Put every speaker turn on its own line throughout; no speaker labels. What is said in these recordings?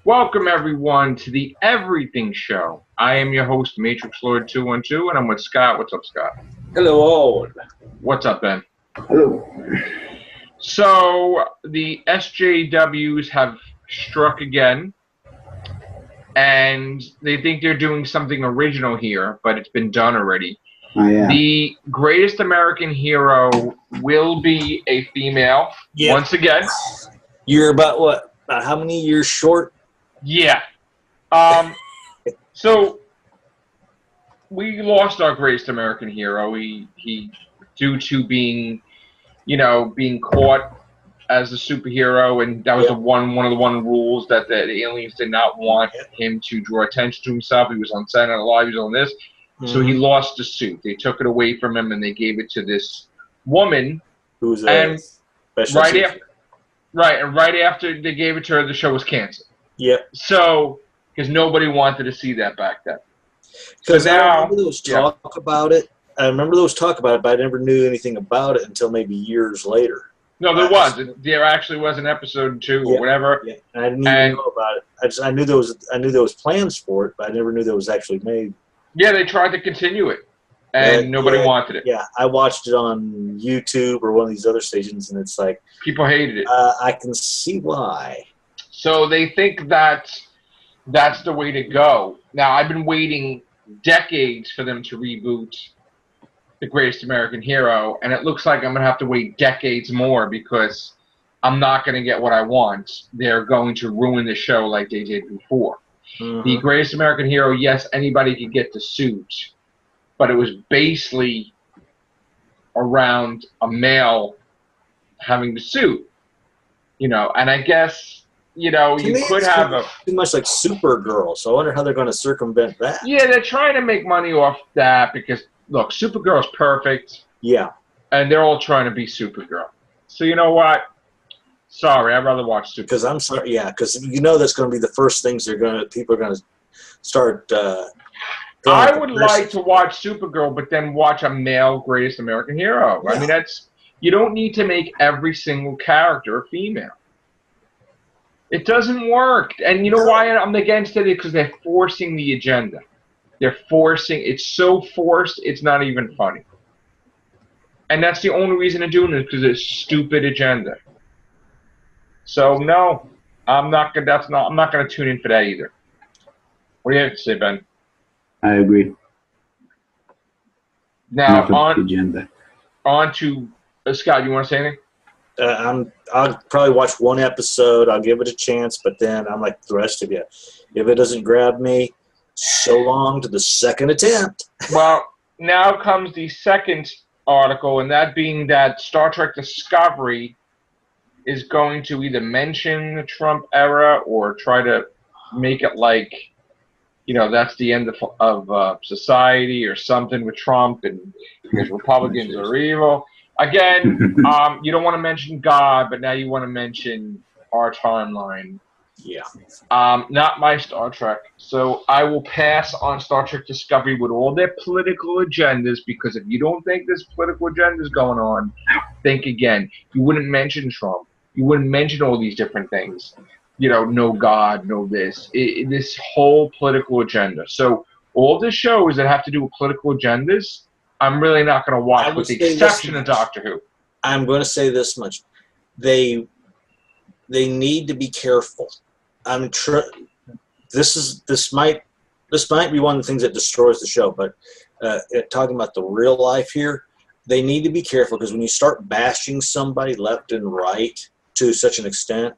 Welcome everyone to the Everything Show. I am your host, Matrix Lord 212, and I'm with Scott. What's up, Scott?
Hello, all.
What's up, Ben?
Hello.
So the SJWs have struck again, and they think they're doing something original here, but it's been done already.
Oh, yeah.
The greatest American hero will be a female once again.
You're about what? About how many years short?
Yeah. So we lost our greatest American hero. He due to being caught as a superhero, and that was one of the rules that the aliens did not want him to draw attention to himself. He was on Saturday Night Live, he was on this. So he lost the suit. They took it away from him and they gave it to this woman.
Who's
right after they gave it to her, the show was canceled.
Yep.
So, because nobody wanted to see that back then.
Because I remember there was talk about it. I remember there was talk about it, but I never knew anything about it until maybe years later.
No, there was. There actually was an episode 2 or whatever.
Yeah. And I didn't even know about it. I knew there was plans for it, but I never knew that it was actually made.
Yeah, they tried to continue it, and nobody wanted it.
Yeah, I watched it on YouTube or one of these other stations, and it's like
people hated it.
I can see why.
So they think that that's the way to go. Now, I've been waiting decades for them to reboot The Greatest American Hero, and it looks like I'm going to have to wait decades more because I'm not going to get what I want. They're going to ruin the show like they did before. The Greatest American Hero, yes, anybody could get the suit, but it was basically around a male having the suit, and I guess, you could have
too much like Supergirl, so I wonder how they're going to circumvent that.
Yeah, they're trying to make money off that because, look, Supergirl's perfect. Yeah. And they're all trying to be Supergirl. So you know what? Sorry, I'd rather watch Supergirl.
Because I'm sorry, because that's going to be the first things people are going to start.
I would like to watch Supergirl, but then watch a male Greatest American Hero. Yeah. I mean, you don't need to make every single character a female. It doesn't work. And you know why I'm against it? Because they're forcing the agenda. It's so forced, it's not even funny. And that's the only reason they're doing it, because it's a stupid agenda. So no, I'm not gonna tune in for that either. What do you have to say, Ben?
I agree.
Now on to Scott. You want to say anything?
I'll probably watch one episode. I'll give it a chance, but then I'm like the rest of you. If it doesn't grab me, so long to the second attempt.
Well, now comes the second article, and that being that Star Trek Discovery is going to either mention the Trump era or try to make it like, that's the end of society or something with Trump, and because Republicans are evil. Again, you don't want to mention God, but now you want to mention our timeline.
Yeah.
Not my Star Trek. So I will pass on Star Trek Discovery with all their political agendas, because if you don't think there's political agendas going on, think again. You wouldn't mention Trump. You wouldn't mention all these different things. No God, no this. This whole political agenda. So all the shows that have to do with political agendas, I'm really not going to watch, with the exception of Doctor Who.
I'm going to say this much: they need to be careful. This might be one of the things that destroys the show. But talking about the real life here, they need to be careful, because when you start bashing somebody left and right to such an extent,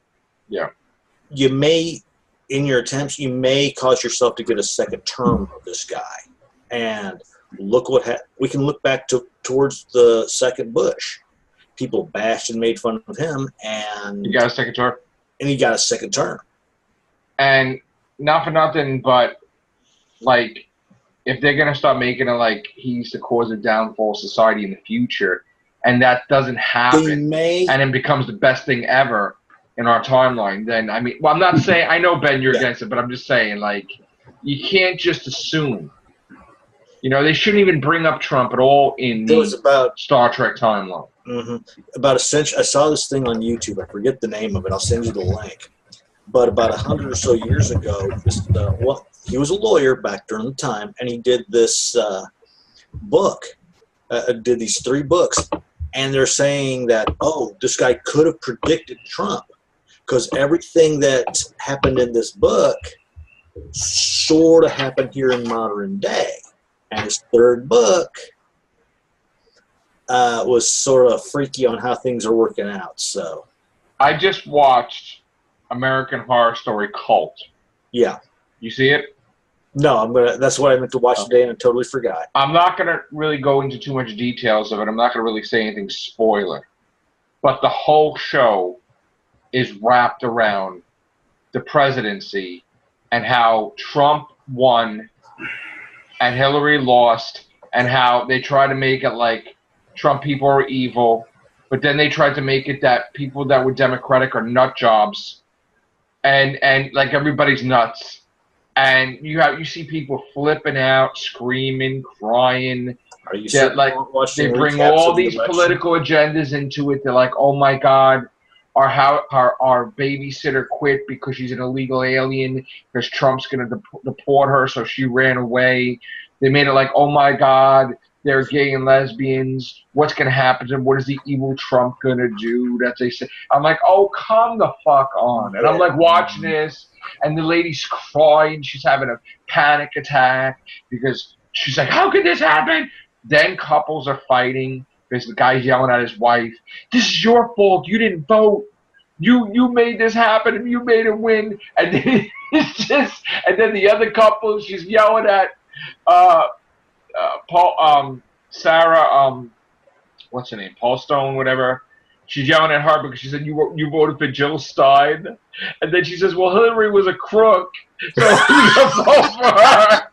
you may, in your attempts, you may cause yourself to get a second term of this guy. And look what we can look back towards the second Bush. People bashed and made fun of him, and
he got a second term. And not for nothing, but if they're gonna start making it like he's the cause of downfall of society in the future, and that doesn't happen, and it becomes the best thing ever in our timeline, then I'm not saying, I know, Ben, you're against it, but I'm just saying, you can't just assume. They shouldn't even bring up Trump at all in the Star Trek timeline.
About a century, I saw this thing on YouTube. I forget the name of it. I'll send you the link. But about 100 or so years ago, he was a lawyer back during the time, and he did this book, did these 3 books, and they're saying that, oh, this guy could have predicted Trump, because everything that happened in this book sort of happened here in modern day. And his 3rd book was sort of freaky on how things are working out. So
I just watched American Horror Story Cult.
Yeah.
You see it?
No, that's what I meant to watch today, and I totally forgot.
I'm not going to really go into too much details of it. I'm not going to really say anything spoiler. But the whole show is wrapped around the presidency and how Trump won and Hillary lost, and how they try to make it like Trump people are evil, but then they tried to make it that people that were Democratic are nut jobs, and like everybody's nuts, and you see people flipping out, screaming, crying.
Are you
that, like they bring all these political agendas into it. They're like, oh my God, our babysitter quit because she's an illegal alien because Trump's going to deport her, so she ran away. They made it like, oh my God, they're gay and lesbians. What's going to happen to them? What is the evil Trump going to do? That they say. I'm like, oh, come the fuck on. And I'm like watching this, and the lady's crying. She's having a panic attack because she's like, how could this happen? Then couples are fighting because the guy's yelling at his wife, this is your fault. You didn't vote. You made this happen and you made him win. And then it's just, and then the other couple, she's yelling at Sarah, what's her name? Paul Stone, whatever. She's yelling at her because she said you voted for Jill Stein, and then she says, "Well, Hillary was a crook, so I'm gonna vote for her."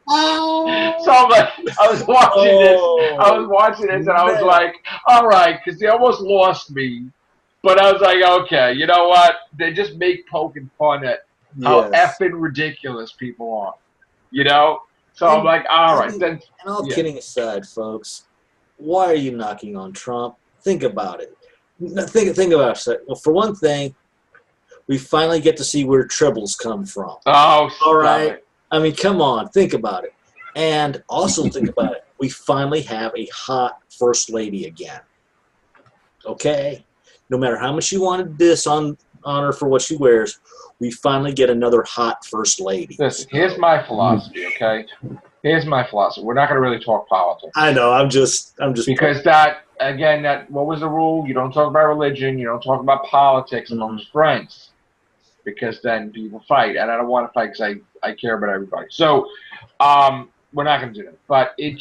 So I'm like, I was watching this, and I was like, "All right," because they almost lost me, but I was like, "Okay, you know what? They just make poking fun at how effing ridiculous people are, you know." So I'm like, "All right." Then,
and all kidding aside, folks, why are you knocking on Trump? Think about it. Think about it. Well, for one thing, we finally get to see where tribbles come from.
Oh,
all right. I mean, come on, think about it. And also think about it. We finally have a hot first lady again. Okay? No matter how much you want to diss on her for what she wears, we finally get another hot first lady.
Listen, here's my philosophy, okay? Here's my philosophy. We're not going to really talk politics.
I know. I'm just
because what was the rule? You don't talk about religion. You don't talk about politics amongst friends, because then people fight, and I don't want to fight because I care about everybody. So, we're not going to do that. But it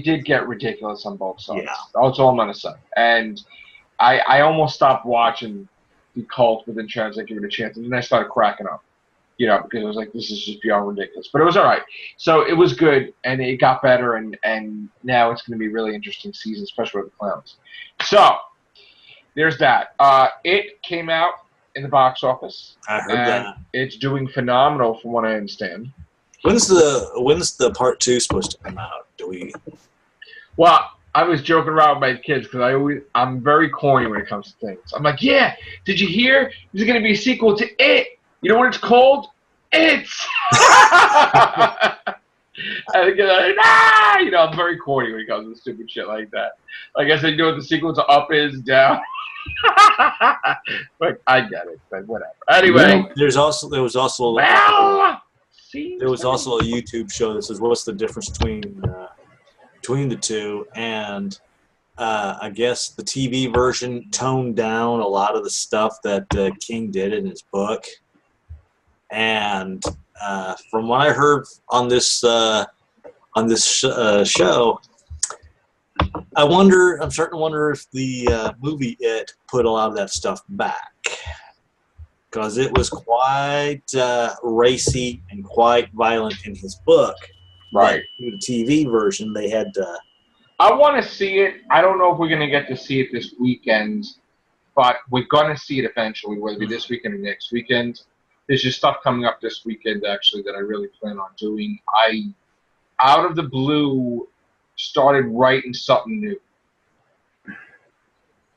did get ridiculous on both sides. Yeah. That's all I'm going to say. And I almost stopped watching the cult within Trans. I give it a chance, and then I started cracking up. You know, because it was like, this is just beyond ridiculous. But it was all right. So it was good, and it got better, and now it's going to be a really interesting season, especially with the clowns. So there's that. It came out in the box office.
I heard that.
It's doing phenomenal from what I understand.
When's the part 2 supposed to come out?
Well, I was joking around with my kids because I'm very corny when it comes to things. I'm like, yeah, did you hear? There's going to be a sequel to It. You know what it's called? It's. And you know, I'm very corny when it comes to stupid shit like that. Like I said, you know what the sequel to Up is? Down. But I get it, but whatever. Anyway,
there was also a YouTube show that says what's the difference between the two, and I guess the TV version toned down a lot of the stuff that King did in his book. And from what I heard on this show, I'm starting to wonder if the movie It put a lot of that stuff back, because it was quite racy and quite violent in his book.
Right.
Through the TV version, they had.
I want to see it. I don't know if we're going to get to see it this weekend, but we're going to see it eventually, whether it be this weekend or next weekend. There's just stuff coming up this weekend, actually, that I really plan on doing. I, out of the blue, started writing something new.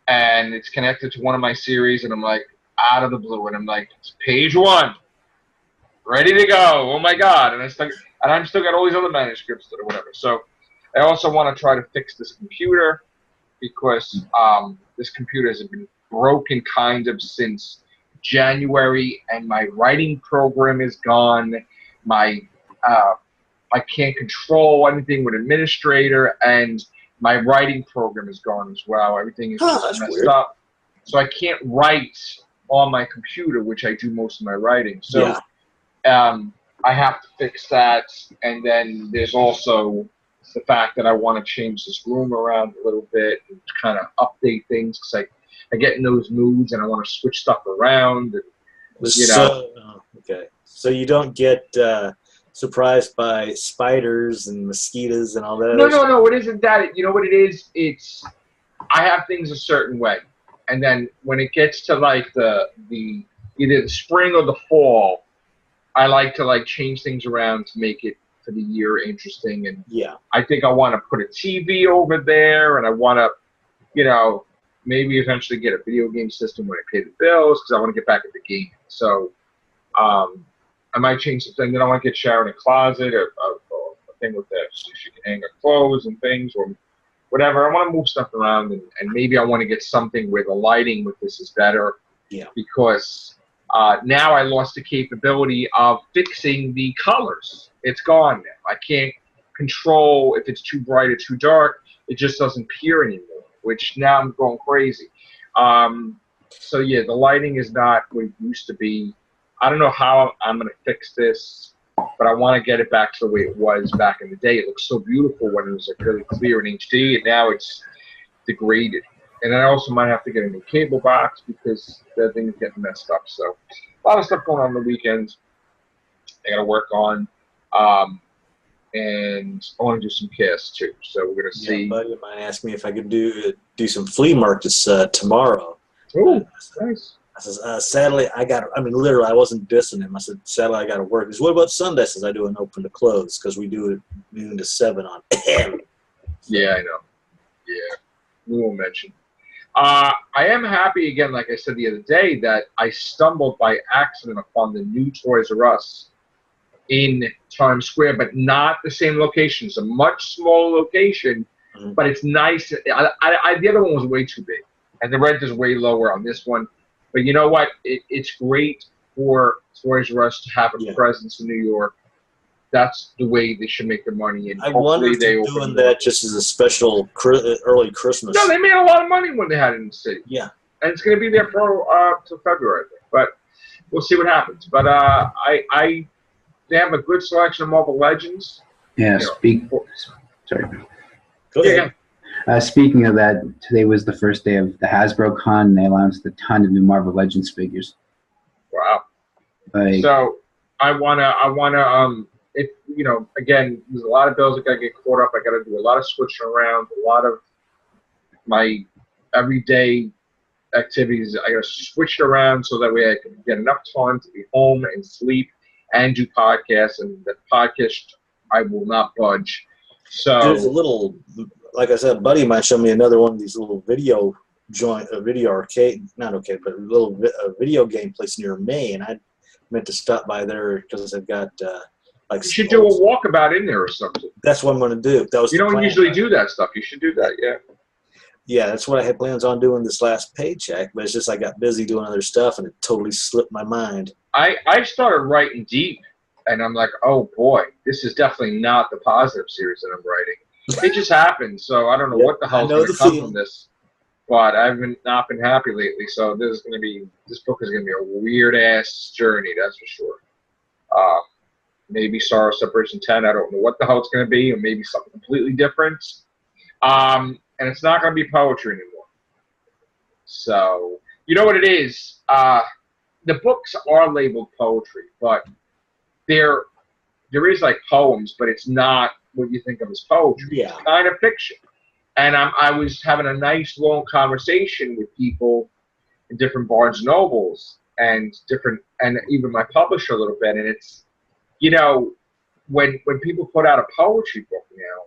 And it's connected to one of my series, and I'm like, out of the blue, and I'm like, it's page 1, ready to go. Oh my god! And I'm still got all these other manuscripts or whatever. So I also want to try to fix this computer because this computer has been broken kind of since January, and my writing program is gone. I can't control anything with administrator, and my writing program is gone as well. Everything is just messed up. So I can't write on my computer, which I do most of my writing. So I have to fix that. And then there's also the fact that I want to change this room around a little bit and kind of update things because I get in those moods and I want to switch stuff around. And,
okay. So you don't get surprised by spiders and mosquitoes and all that?
No. It isn't that. You know what it is? It's I have things a certain way. And then when it gets to like the either the spring or the fall, I like to like change things around to make it for the year interesting. And I think I want to put a TV over there, and I want to, maybe eventually get a video game system when I pay the bills because I want to get back into gaming. So I might change the thing. Then I want to get Sharon a closet or a thing with that so she can hang her clothes and things or whatever. I want to move stuff around, and maybe I want to get something where the lighting with this is better. Yeah. Because now I lost the capability of fixing the colors. It's gone now. I can't control if it's too bright or too dark. It just doesn't appear anymore, which now I'm going crazy. So yeah, the lighting is not what it used to be. I don't know how I'm going to fix this, but I want to get it back to the way it was back in the day. It looked so beautiful when it was like really clear in HD, and now it's degraded. And I also might have to get a new cable box because the thing is getting messed up. So a lot of stuff going on the weekends I got to work on. And I want to do some casts too. So we're going to see.
Yeah, a buddy of mine asked me if I could do some flea markets tomorrow.
Oh, nice.
I says, sadly, literally, I wasn't dissing him. I said, sadly, I got to work. He says, what about Sunday? I says, I do an open to close because we do it noon to 7 on.
Yeah, I know. Yeah, we won't mention. I am happy, again, like I said the other day, that I stumbled by accident upon the new Toys R Us in Times Square, but not the same location. It's a much smaller location, but it's nice. The other one was way too big, and the rent is way lower on this one. But you know what? It's great for Toys R Us to have a presence in New York. That's the way they should make their money. And
I wonder if they're doing that just as a special early Christmas.
No, they made a lot of money when they had it in the city.
Yeah.
And it's going to be there for till February, I think. But we'll see what happens. But they have a good selection of Marvel Legends.
Yeah, sorry.
Go ahead.
Speaking of that, today was the first day of the Hasbro Con, and they announced a ton of new Marvel Legends figures.
Wow. So I wanna again, there's a lot of bills that gotta get caught up. I gotta do a lot of switching around, a lot of my everyday activities. I gotta switch it around so that way I can get enough time to be home and sleep and do podcasts. And the podcast, I will not budge. So
there's a little, like I said, a buddy of mine showed me another one of these little video arcade, not arcade, but a little video game place near me, and I meant to stop by there because they've got
you should do a walkabout in there or something.
That's what I'm going to do.
You don't usually do that stuff. You should do that, yeah.
Yeah, that's what I had plans on doing this last paycheck, but it's just I got busy doing other stuff, and it totally slipped my mind.
I started writing deep, and I'm like, oh boy, this is definitely not the positive series that I'm writing. It just happened, so I don't know what the hell's going to come from this. But I've not been happy lately, so this book is going to be a weird ass journey, that's for sure. Maybe Sorrow Separation 10. I don't know what the hell it's going to be, or maybe something completely different. And it's not going to be poetry anymore. So you know what it is. The books are labeled poetry, but there is like poems, but it's not what you think of as poetry.
Yeah.
It's kind of fiction. And I was having a nice long conversation with people in different Barnes Nobles and even my publisher a little bit. And it's, when people put out a poetry book now,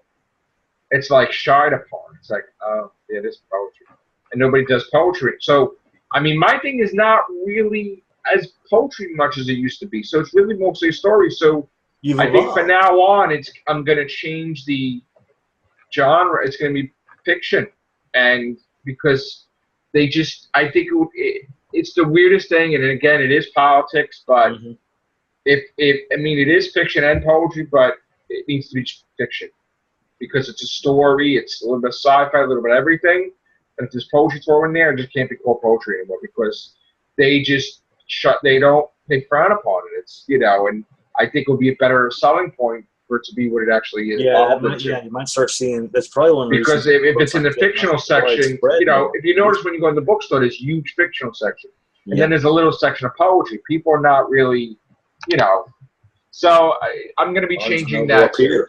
it's like shied upon. It's like, oh, yeah, this is poetry. And nobody does poetry. So I mean, my thing is not really as poetry much as it used to be. So it's really mostly a story. So
You've
I think from
evolved.
now on, I'm going to change the genre. It's going to be fiction, and because I think it's the weirdest thing. And again, it is politics, but
Mhm.
I mean, it is fiction and poetry, but it needs to be fiction because it's a story. It's a little bit of sci-fi, a little bit of everything. And if there's poetry thrown in there, it just can't be called poetry anymore because they frown upon it. It's, and I think it would be a better selling point for it to be what it actually is.
You might start seeing. That's probably one of the
Because
reasons
if it's in the fictional section, if you notice when you go in the bookstore, there's a huge fictional section. And then there's a little section of poetry. People are not really, So I'm going to be changing that too.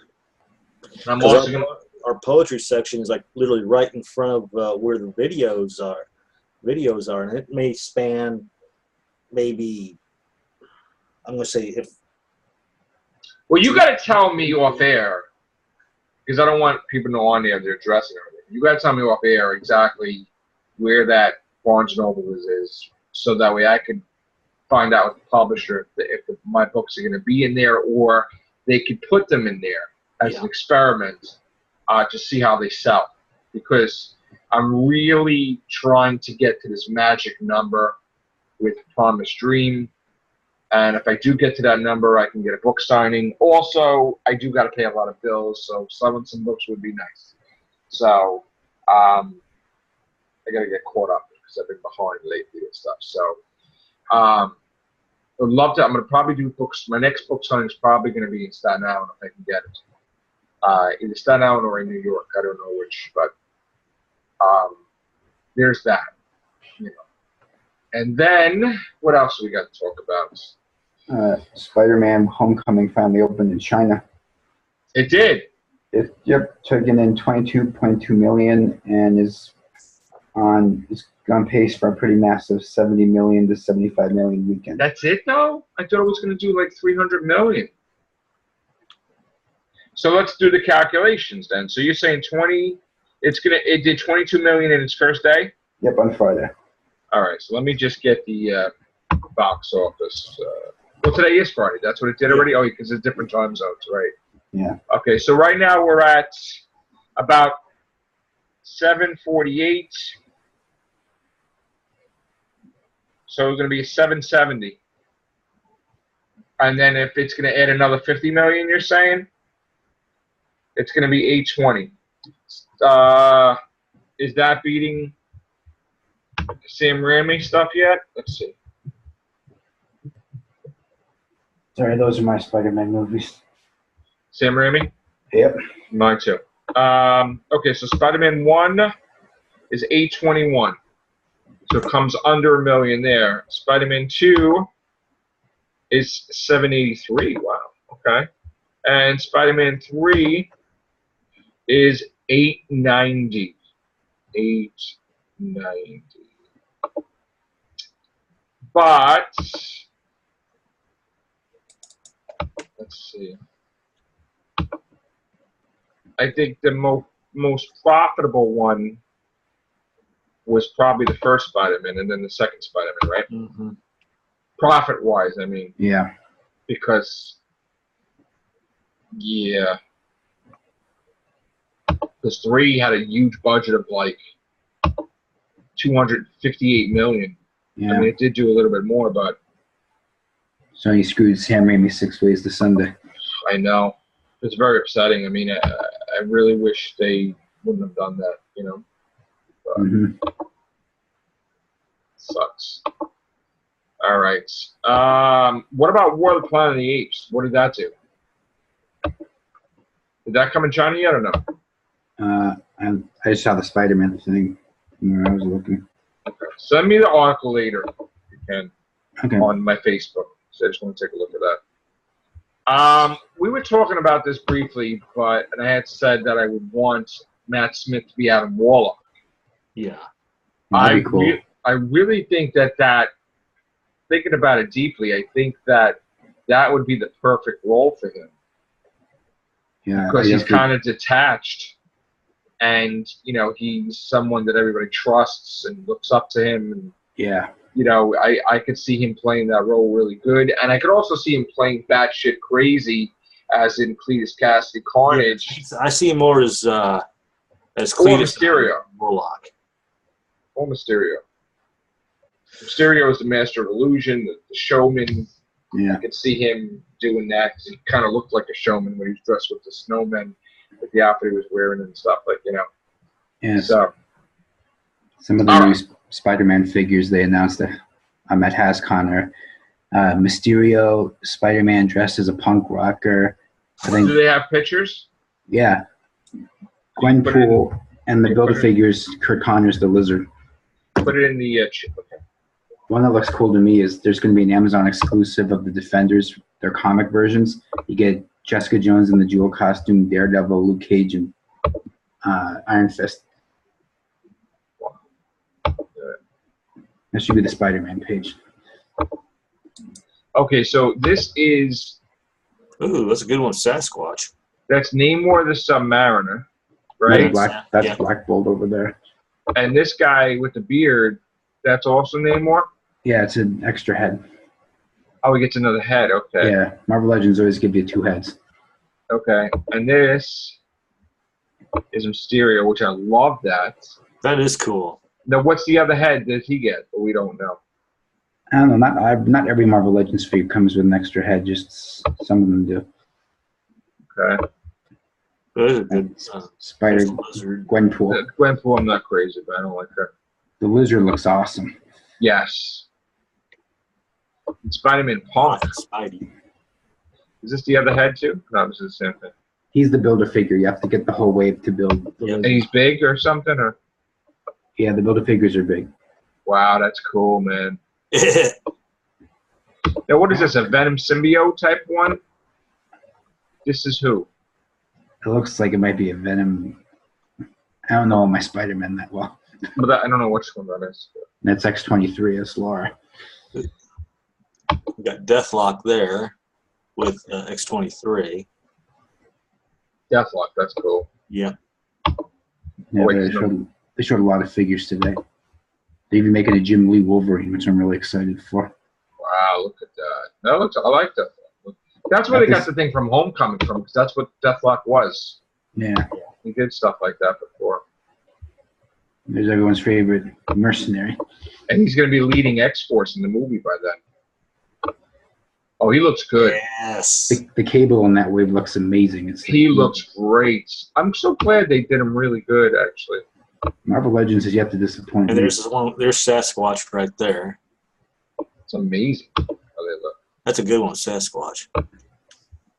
I'm also going to.
Our poetry section is like literally right in front of where the videos are. And it may span maybe. I'm going to say if.
Well, you got to tell me off air because I don't want people to know on there their address and everything. You got to tell me off air exactly where that Barnes Noble is, so that way I could find out with the publisher if my books are going to be in there, or they could put them in there as an experiment to see how they sell. Because I'm really trying to get to this magic number with Promised Dream. And if I do get to that number, I can get a book signing. Also, I do got to pay a lot of bills, so selling some books would be nice. So I got to get caught up because I've been behind lately and stuff. So I'd love to. I'm going to probably do books. My next book signing is probably going to be in Staten Island if I can get it. Either Staten Island or in New York. I don't know which, but there's that. And then what else we got to talk about?
Spider-Man: Homecoming finally opened in China.
It did.
Taking in 22.2 million and is on pace for a pretty massive 70 million to 75 million weekend.
That's it though? I thought it was going to do like 300 million. So let's do the calculations then. So you're saying it did 22 million in its first day?
Yep, on Friday.
All right, so let me just get the box office. Well, today is Friday. That's what it did already? Oh, because it's different time zones, right?
Yeah.
Okay, so right now we're at about 748. So it's going to be 770. And then if it's going to add another 50 million, you're saying? It's going to be 820. Is that beating Sam Raimi stuff yet? Let's see.
Sorry, those are my Spider-Man movies.
Sam Raimi?
Yep.
Mine too. Okay, so Spider-Man 1 is 821. So it comes under $1 million there. Spider-Man 2 is 783. Wow. Okay. And Spider-Man 3 is 890. 890. But let's see. I think the most profitable one was probably the first Spider-Man and then the second Spider-Man, right?
Mm-hmm.
Profit-wise, I mean.
Yeah.
Because 3 had a huge budget of like 258 million.
Yeah.
I mean, it did do a little bit more, but
so he screwed Sam Raimi 6 ways to Sunday.
I know. It's very upsetting. I mean, I really wish they wouldn't have done that, But sucks. All right. What about War of the Planet of the Apes? What did that do? Did that come in China yet or no?
I just saw the Spider-Man thing where I was looking.
Okay. Send me the article later if you can on my Facebook. So I just want to take a look at that. We were talking about this briefly, and I had said that I would want Matt Smith to be Adam Warlock.
Yeah.
That'd be cool.
I really think that thinking about it deeply, I think that would be the perfect role for him.
Yeah.
Because he's kind of detached, and he's someone that everybody trusts and looks up to him,
Yeah.
You know, I could see him playing that role really good, and I could also see him playing batshit crazy, as in Cletus Cassidy Carnage.
Yeah, I see him more as
Or
Cletus
Mysterio.
Warlock.
Or Mysterio. Mysterio is the master of illusion, the showman.
Yeah.
I could see him doing that. He kind of looked like a showman when he was dressed with the snowman, with the outfit he was wearing and stuff, like, you know.
Yes.
So,
some of the new Spider-Man figures they announced at HasCon are Mysterio, Spider-Man dressed as a punk rocker. I think.
Do they have pictures?
Yeah. Gwenpool and the Build-A-Figures, Kurt Connors the Lizard.
Put it in the chip. Okay.
One that looks cool to me is there's going to be an Amazon exclusive of the Defenders, their comic versions. You get Jessica Jones in the Jewel costume, Daredevil, Luke Cage, and Iron Fist. That should be the Spider-Man page.
Okay, so this is...
Ooh, that's a good one, Sasquatch.
That's Namor the Submariner, right?
That's Black Bolt over there.
And this guy with the beard, that's also Namor?
Yeah, it's an extra head.
Oh, he gets another head, okay.
Yeah, Marvel Legends always give you 2 heads.
Okay, and this is Mysterio, which I love that.
That is cool.
Now, what's the other head that he get? We don't know.
I don't know. Not every Marvel Legends figure comes with an extra head. Just some of them do.
Okay.
That is a good
Spider
Lizard.
Gwenpool.
Gwenpool, I'm not crazy, but I don't like her.
The Lizard looks awesome.
Yes. And Spider-Man Punk.
Spidey.
Is this the other head too? No, this is the same thing.
He's the Build-A-Figure. You have to get the whole wave to build the
And
Lizard.
he's big or something, or?
Yeah, the Build-A-Figures are big.
Wow, that's cool, man. Now, what is this? A Venom symbiote type one? This is who?
It looks like it might be a Venom. I don't know my Spider-Man that well.
But I don't know which one that is.
That's X-23 as Laura.
We got Deathlock there with X-23.
Deathlock, that's cool.
Yeah.
Yeah,
Wait,
they showed a lot of figures today. They're even making a Jim Lee Wolverine, which I'm really excited for.
Wow, look at that. That looks. I like that. That's where they got the thing from Homecoming from, because that's what Deathlock was.
Yeah.
He did stuff like that before.
There's everyone's favorite mercenary.
And he's going to be leading X-Force in the movie by then. Oh, he looks good.
Yes.
The Cable in that wave looks amazing.
He looks great. I'm so glad they did him really good, actually.
Marvel Legends is yet to disappoint.
And there's Sasquatch right there.
It's amazing how they look.
That's a good one, Sasquatch.
Look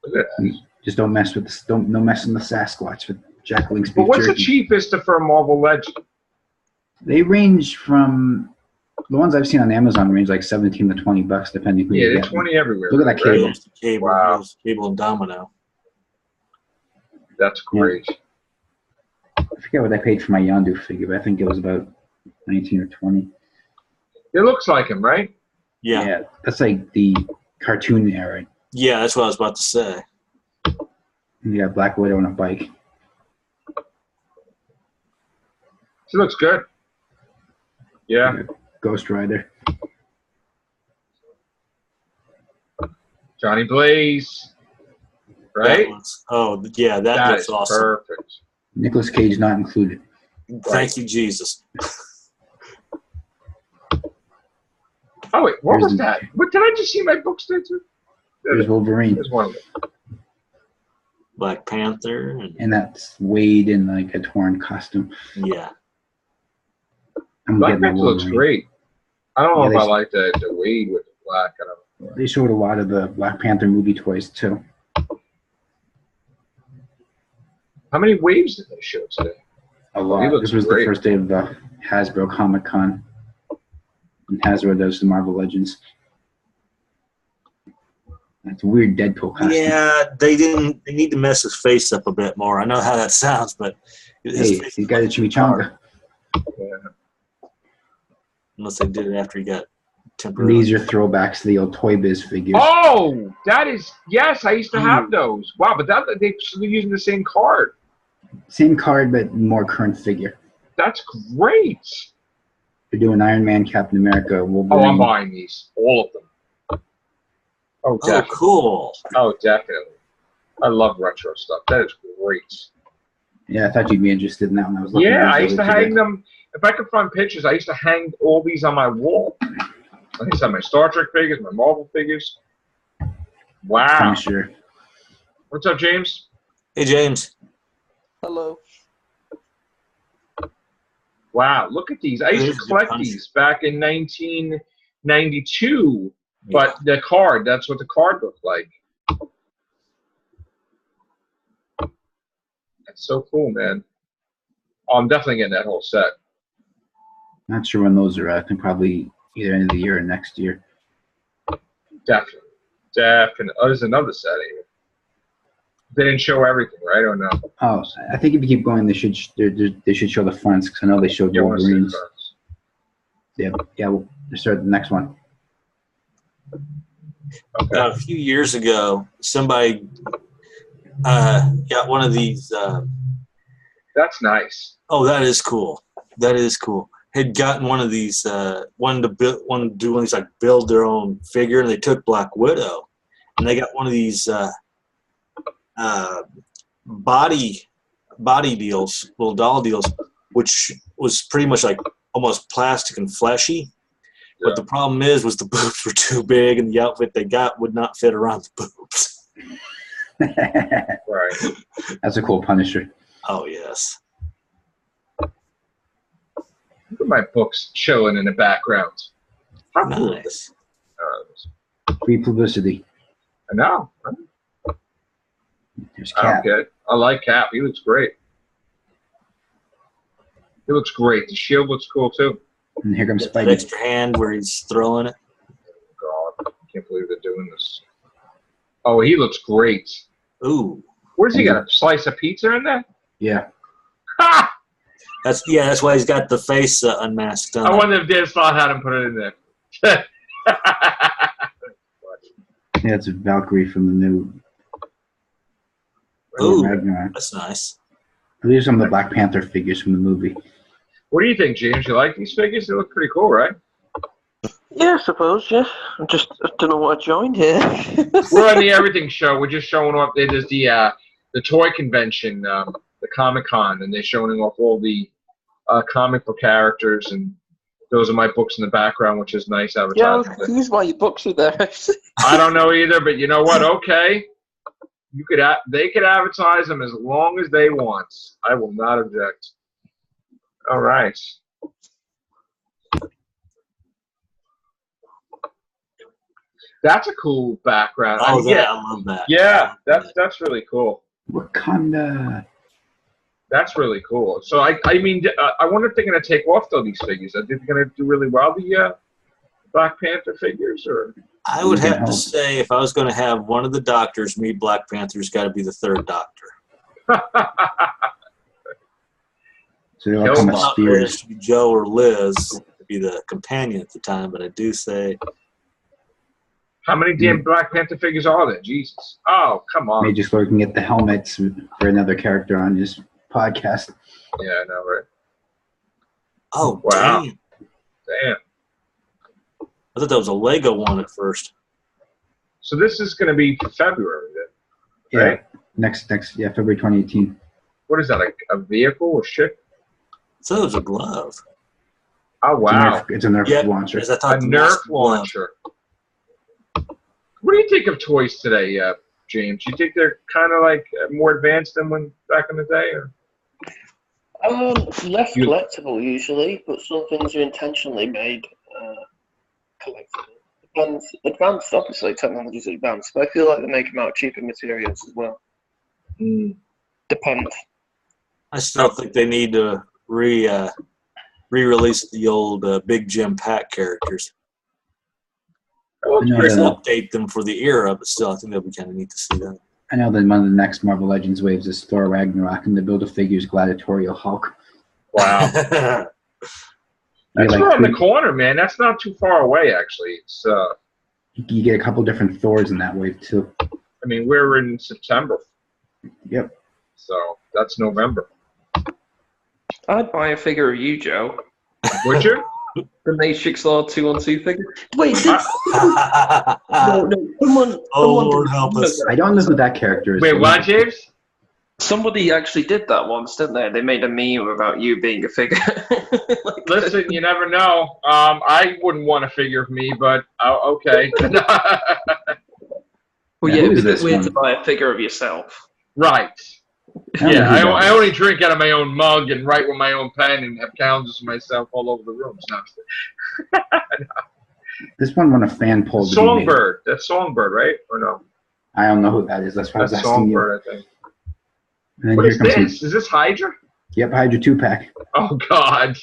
at that.
Just don't mess with this. No messing with Sasquatch with Jack Link's beef
But what's
jerky.
the cheapest for a Marvel Legend?
They range from the ones I've seen on Amazon range like $17 to $20 depending who
Yeah,
you
they're
get.
20 everywhere.
Look at that
right?
Cable.
There's the Cable.
Wow.
There's Cable and Domino.
That's great.
I forget what I paid for my Yondu figure, but I think it was about 19 or 20.
It looks like him, right?
Yeah.
That's like the cartoon era.
Yeah, that's what I was about to say.
You got Black Widow on a bike.
She looks good. Yeah.
Ghost Rider.
Johnny Blaze. Right?
That
That
looks
is
awesome.
perfect.
Nicolas Cage not included.
Thank you, Jesus.
Oh, wait. What
Here's
was
the-
that? What, did I just see my books there, too?
There's Wolverine.
There's one of them.
Black Panther.
And that's Wade in like a torn costume.
Yeah.
I'm
Black
getting the
Panther looks
Wolverine.
great. I don't know
Yeah,
if I
they-
like the Wade with the black. I don't know.
They showed a lot of the Black Panther movie toys too.
How many waves did they show today?
A lot.
He looks
This was
great.
the first day of the Hasbro Comic Con. And Hasbro does the Marvel Legends. That's a weird Deadpool costume.
Yeah, they need to mess his face up a bit more. I know how that sounds, but
Hey, he's got a chimichanga.
Yeah.
unless they did it after he got temporary.
These are throwbacks to the old Toy Biz figures.
Oh, that is, yes, I used to have those. Wow, but they're using the same card.
Same card, but more current figure.
That's great.
They're doing Iron Man, Captain America, Wolverine.
Oh, I'm buying these, all of them. Oh,
Oh,
definitely.
cool.
Oh, definitely. I love retro stuff. That is great.
Yeah, I thought you'd be interested in that one. I was looking
Yeah,
at
I
these
used to
earlier
hang
today.
them. If I could find pictures, I used to hang all these on my wall. I used to have my Star Trek figures, my Marvel figures. Wow.
Punisher.
What's up, James?
Hey, James.
Hello.
Wow, look at these. I used to
There's the
collect
Punisher.
these back in 1992, but the card, that's what the card looked like. That's so cool, man. Oh, I'm definitely getting that whole set.
Not sure when those are at. I think probably either end of the year or next year.
Definitely. Definitely. Oh, there's another set here. They didn't show everything, right? Or no?
Oh, I think if you keep going, they should show the fronts because I know they showed
You want to see the
Wolverines.
cards.
Yeah. We'll start the next one.
Okay.
A few years ago, somebody got one of these.
That's nice.
Oh, that is cool. That is cool. Had gotten one of these. Wanted to do one of these, like build their own figure, and they took Black Widow, and they got one of these body deals, little doll deals, which was pretty much like almost plastic and fleshy.
Yeah.
But the problem was the boobs were too big, and the outfit they got would not fit around the boobs.
Right.
That's a cool Punisher.
Oh yes.
Look at my books chilling in the background. How cool is this?
Nice.
Free publicity.
I know.
There's Cap.
Okay. I like Cap. He looks great. He looks great. The shield looks cool too.
And here comes
Got that
Spidey.
extra hand where he's throwing it.
God, I can't believe they're doing this. Oh, he looks great.
Ooh.
What does he got? A slice of pizza in there?
Yeah.
Ha!
That's why he's got the face unmasked on.
I wonder if Dan Slott had him put it in there.
Yeah, it's a Valkyrie from the new
Ooh,
Ragnarok.
that's nice.
These are some of the Black Panther figures from the movie.
What do you think, James? You like these figures? They look pretty cool, right?
Yeah, I suppose, yeah. I don't know what I joined here.
We're on the Everything Show. We're just showing off. There's the toy convention, the Comic-Con, and they're showing off all the comic book characters, and those are my books in the background, which is nice
Yeah, I was
advertising.
confused why your books are there.
I don't know either, but you know what? Okay, they could advertise them as long as they want. I will not object. All right. That's a cool background.
Oh,
mean,
I love that.
yeah, that's really cool.
Wakanda.
That's really cool. So I mean, I wonder if they're going to take off though these figures. Are they going to do really well, the Black Panther figures, or?
I would
You can
have to
help.
say if I was going to have one of the doctors meet Black Panther's got to be the third doctor.
So they all
Kill
come
them.
with
Not whether it
spears.
should be Joe or Liz to be the companion at the time, but I do say
How many damn Black Panther figures are there? Jesus. Oh, come on.
May just so we can get the helmets for another character on this podcast.
Yeah, I know, right?
oh
Wow.
damn.
Damn.
I thought that was a Lego one at first.
So this is going to be for February then.
Yeah.
Right.
Next, February 2018.
What is that, like a vehicle or ship?
So it was a glove.
Oh, wow.
It's a Nerf
Yep.
launcher.
As I
A
thought the
Nerf
mask glove.
launcher. What do you think of toys today, James? You think they're kind of like more advanced than when back in the day? Or?
Less
You-
collectible usually, but some things are intentionally made collectible. Advanced, obviously, technology's advanced, but I feel like they make them out of cheaper materials as well. Depends.
I still think they need to re-release the old Big Jim Pack characters.
Oh, it's
I know
pretty
that-
cool.
Update them for the era, but still, I think that'd be kind of neat to see that.
I know that one of the next Marvel Legends waves is Thor Ragnarok, and the Build-A-Figures Gladiatorial Hulk.
Wow. That's
like
around the
three-
corner, man. That's not too far away, actually. It's,
You get a couple different Thors in that wave, too.
I mean, we're in September,
Yep.
so that's November.
I'd buy a figure of you, Joe.
Would you?
The Matrix R2-on-2 figure. Wait, no, someone.
Lord help us.
I don't know who that character is.
Wait, what, James?
Somebody actually did that once, didn't they? They made a meme about you being a figure.
Listen, you never know. I wouldn't want a figure of me, but okay.
Well,
Yeah,
yeah,
who is
it'd be
this
weird
one?
to buy a figure of yourself.
Right.
I don't know
Yeah,
who that
I
is.
only drink out of my own mug and write with my own pen and have calendars for myself all over the room. So.
This one won a fan poll. to be made.
Songbird. That's Songbird, right? Or no?
I don't know who that is. That's why I was
That's
asking you.
Songbird, I think.
And then
What
here
is
comes
this? Is this Hydra?
Yep, Hydra 2-pack.
Oh, God.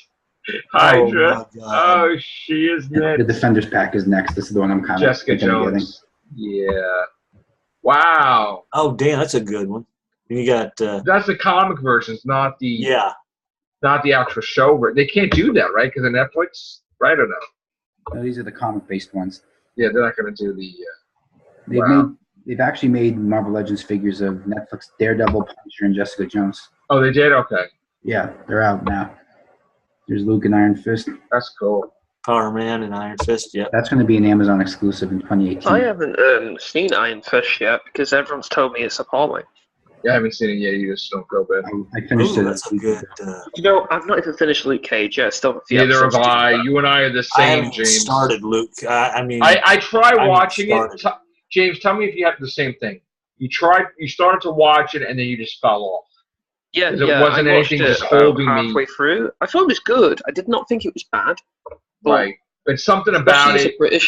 Hydra.
Oh, my God.
Oh, she is
The
next.
Defenders pack is next. This is the one I'm kind of
Jessica Jones. Yeah. Wow.
Oh, damn, that's a good one. And you got,
That's the comic versions, not the not the actual show. They can't do that, right? Because of Netflix, right or no?
No, these are the comic-based ones.
Yeah, they're not going to do the.
They've actually made Marvel Legends figures of Netflix Daredevil, Punisher, and Jessica Jones.
Oh, they did. Okay,
Yeah, they're out now. There's Luke and Iron Fist.
that's cool.
Power Man and Iron Fist, yeah.
That's going to be an Amazon exclusive in 2018.
I haven't seen Iron Fist yet because everyone's told me it's appalling.
Yeah, I haven't seen it yet. You just don't go bad.
I finished
Ooh,
it.
that's a good.
You know, I've not even finished Luke Cage yet. Still have a few
Neither have
episodes to
I.
do.
You and I are the
I
same,
haven't
James.
started Luke. I mean,
I tried
I
watching
started.
it. James, tell me if you had the same thing. You started to watch it, and then you just fell off.
Yeah,
It
yeah.
wasn't
I watched
anything
it
just holding me.
halfway through. I thought it was good. I did not think it was bad. But
Right. But something about
especially
it.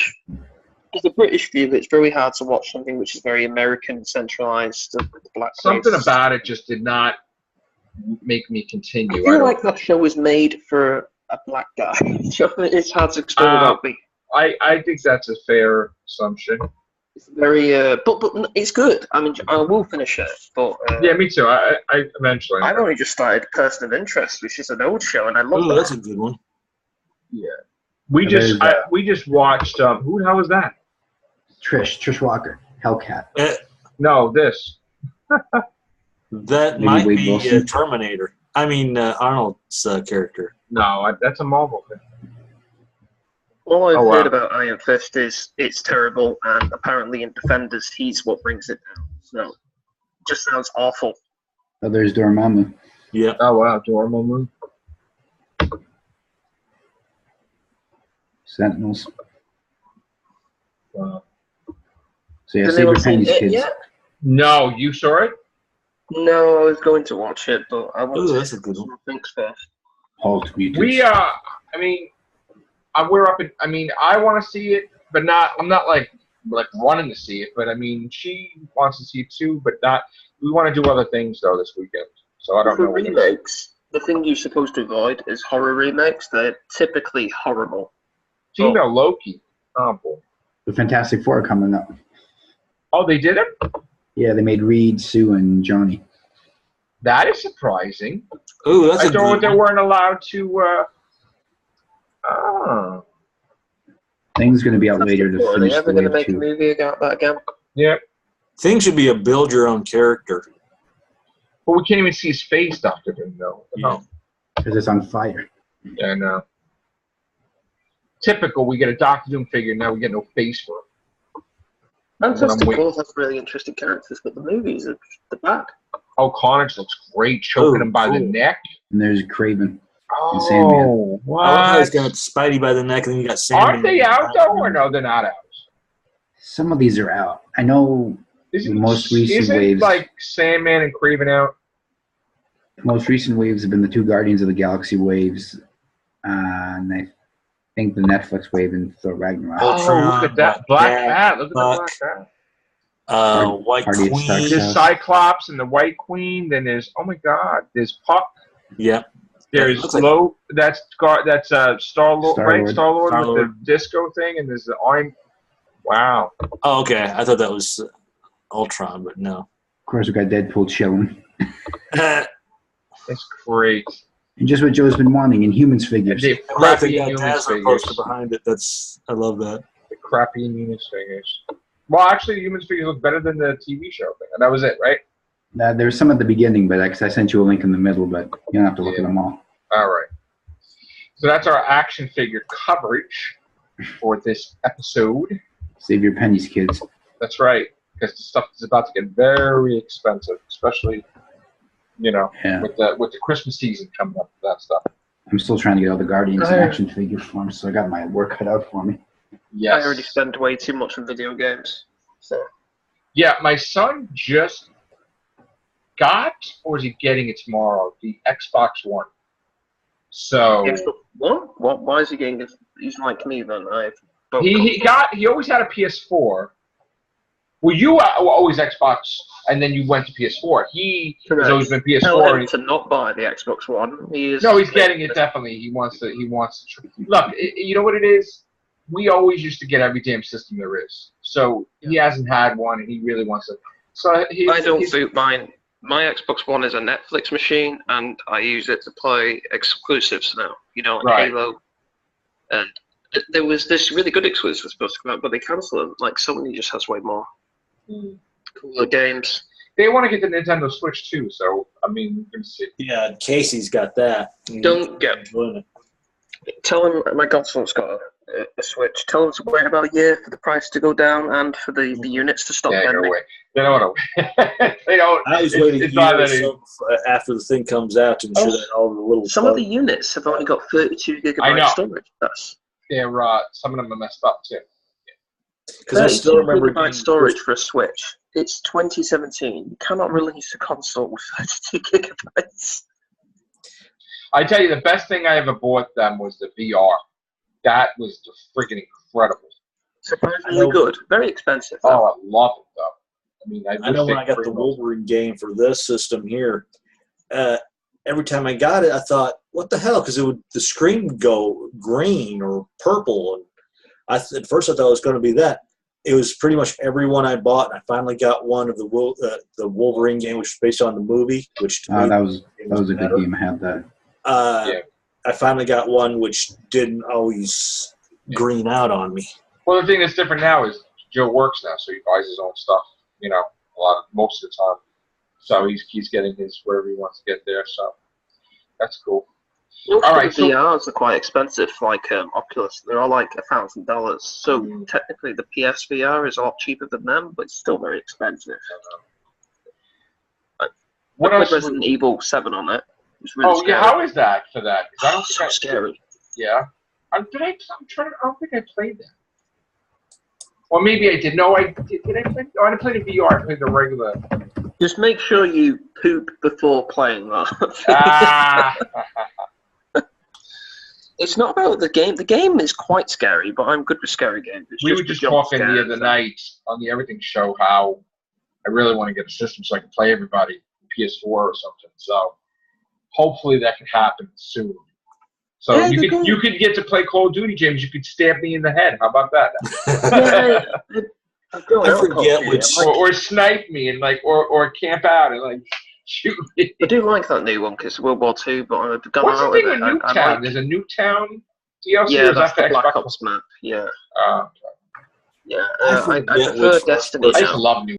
as a British viewer, it's very hard to watch something which is very American centralized. The black
Something
race.
about it just did not make me continue.
I feel like that show was made for a black guy. It's hard to explain without me.
I think that's a fair assumption.
It's very, but it's good. I mean, I will finish it, but
Yeah, me too. I eventually.
I've only just started Person of Interest, which is an old show, and I love
ooh,
that.
that's a good one.
Yeah. We just watched. Who the hell was that?
Trish Walker, Hellcat.
No, this.
That
Maybe
might
Wade
be
Wilson.
Terminator. I mean, Arnold's character.
No, that's a Marvel thing.
All I've
Oh, wow.
heard about Iron Fist is it's terrible, and apparently in Defenders, he's what brings it down. So, it just sounds awful.
Oh, there's Dormammu.
Yep.
Oh wow, Dormammu.
Sentinels.
Wow.
So yeah,
Has
save your
anyone seen
pennies,
it
kids.
yet?
No, you saw it?
No, I was going to watch it, but I want
Ooh,
to
that's a good one.
think first.
Hulk mutants.
We I mean, we're up in. I mean, I want to see it, but not. I'm not like running to see it. But I mean, she wants to see it too, but not. We want to do other things though this weekend. So I don't
For
know. what it is.
remakes, the thing you're supposed to avoid is horror remakes. They're typically horrible.
Female Loki. Oh boy.
The Fantastic Four coming up.
Oh, they did it.
Yeah, they made Reed, Sue, and Johnny.
That is surprising.
Ooh, that's
I
a good
thought they
one.
weren't allowed to. Oh.
Thing's going to be out later to
Are they
finish
ever
the
going to
wave
make a
2.
movie about that again?
Yeah.
Thing should be a build your own character.
But we can't even see his face, Doctor Doom, though. No.
Because it's on fire.
Yeah, I know. Typical, we get a Doctor Doom figure, now we get no face for him.
Fantastic
waiting.
Four has really interesting characters, but the movies are the bad.
Oh, Carnage looks great, choking
Oh,
him by the
cool.
neck.
And there's Craven.
Oh,
Sandman.
what?
I love how he's got Spidey by the neck and then you got Sandman.
Aren't they out, though, or no, they're not out?
Some of these are out. I know
Isn't,
The most recent
isn't
waves.
like Sandman and Craven out?
the most recent waves have been the 2 Guardians of the Galaxy waves. And I think the Netflix wave and Thor Ragnarok.
Ultron,
Oh, look at that.
Black
Black Bat. Look at the
Buck.
Black Bat.
White
Party at Stark's
Queen.
There's
house.
Cyclops and the White Queen. Then there's, oh my God, there's Puck.
Yep.
There's
Looks like-
that's Star-Lord, right?
Star-Lord.
Star-Lord with
Star-Lord.
the disco thing, and there's the Iron. Wow.
Oh, okay. I thought that was Ultron, but no.
Of course, we got Deadpool chilling.
It's great.
And just what Joe's been wanting in humans figures.
The
I like
crappy
the
Inhumans
Dazzler
figures.
poster behind it. I love that.
The crappy Inhumans figures. Well, actually, the Humans figures look better than the TV show thing. And that was it, right?
There was some at the beginning, but I sent you a link in the middle, but you don't have to look at them all.
All right. So that's our action figure coverage for this episode.
Save your pennies, kids.
That's right, because the stuff is about to get very expensive, especially,
Yeah.
with the Christmas season coming up. That stuff.
I'm still trying to get all the Guardians in action figure form, so I got my work cut out for me.
Yes.
I already spent way too much on video games. So
Yeah, my son just got, or is he getting it tomorrow? The Xbox One. So
what? Why is he getting it? He's like me then.
he always had a PS4. Well, you were always Xbox, and then you went to PS4. He has always been PS4.
Tell him to not buy the Xbox One. He's
getting it definitely. He wants to. Look, you know what it is. We always used to get every damn system there is. So he hasn't had one, and he really wants it. So
I don't boot mine. My Xbox One is a Netflix machine, and I use it to play exclusives now. Like
Right.
Halo. And there was this really good exclusive supposed to come out, but they cancelled it. Like Sony just has way more cooler games.
They want to get the Nintendo Switch too. So I mean, we're gonna see.
Yeah, Casey's got that.
Don't get.
Tell him my console's got a Switch. Tell him to wait about a year for the price to go down and for the units to stop
Yeah, no
bending.
way. They don't want to. They don't.
I was waiting
It's not
years
any.
after the thing comes out to ensure that all the little
Some of the units have only got 32
I know.
gigabyte storage.
They're some of them are messed up too.
because I still remember
gigabyte storage for a Switch. It's 2017. You cannot release a console with 32 gigabytes.
I tell you, the best thing I ever bought them was the VR. That was freaking incredible.
Surprisingly good. Very expensive,
Oh,
though.
I love it though. I mean,
I know when I got the Wolverine game for this system here, every time I got it, I thought, "What the hell?" Because the screen would go green or purple, and at first I thought it was going to be that. It was pretty much every one I bought. And I finally got one of the Wolverine game, which was based on the movie. Which to me,
That was a good game. I had that.
I finally got one which didn't always green out on me.
Well, the thing that's different now is Joe works now, so he buys his own stuff. Most of the time. So he's getting his wherever he wants to get there. So that's cool.
All
right, so-
VRs are quite expensive, like Oculus. They're all like $1,000. So technically, the PSVR is a lot cheaper than them, but it's still very expensive.
What
I
else?
played Resident Evil 7 on it. It's really scary.
Yeah. How is that for that? 'Cause I don't
So
think
scary.
Yeah. I don't think I played that. Or maybe I did. No, I did. Did I play? Oh, I didn't play the VR. I played the regular.
Just make sure you poop before playing that.
Ah.
It's not about the game. The game is quite scary, but I'm good with scary games. It's
We were
the
just
jump
talking the
scares
other
and-
night on the Everything Show how I really want to get a system so I can play everybody PS4 or something. So hopefully that can happen soon. So
Yeah,
you could get to play Call of Duty, James. You could stab me in the head. How about that?
I forget which.
Or snipe me and or camp out and shoot me.
I do like that new one because World War II, but I've gone
What's the
out
thing
with
with
it.
Nuketown? There's a Nuketown DLC.
Yeah,
or is
that's
that
the
for
Black
Xbox?
Ops map. Yeah,
Uh,
yeah.
I
I
forget
prefer
which
Destiny
I just
now.
love Nuke.